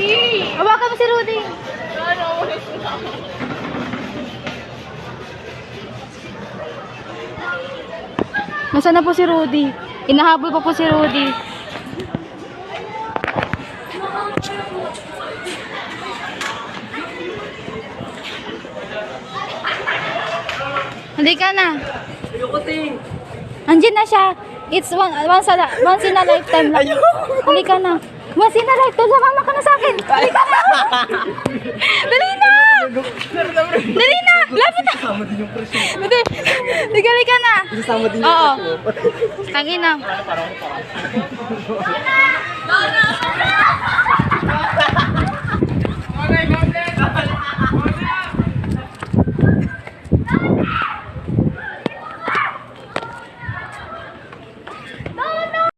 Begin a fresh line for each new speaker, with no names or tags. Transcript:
Hawakan mo si Rudy. Nasaan na po si Rudy? Inahabol pa po si Rudy. Halika na. Andiyan na siya. It's once in a lifetime lang. Halika na. Once in a lifetime. Mama ka na sa akin. Halika na. Dali na. Dali na. Lapit na. Halika na.
Isasama din
Oo. Tangin na.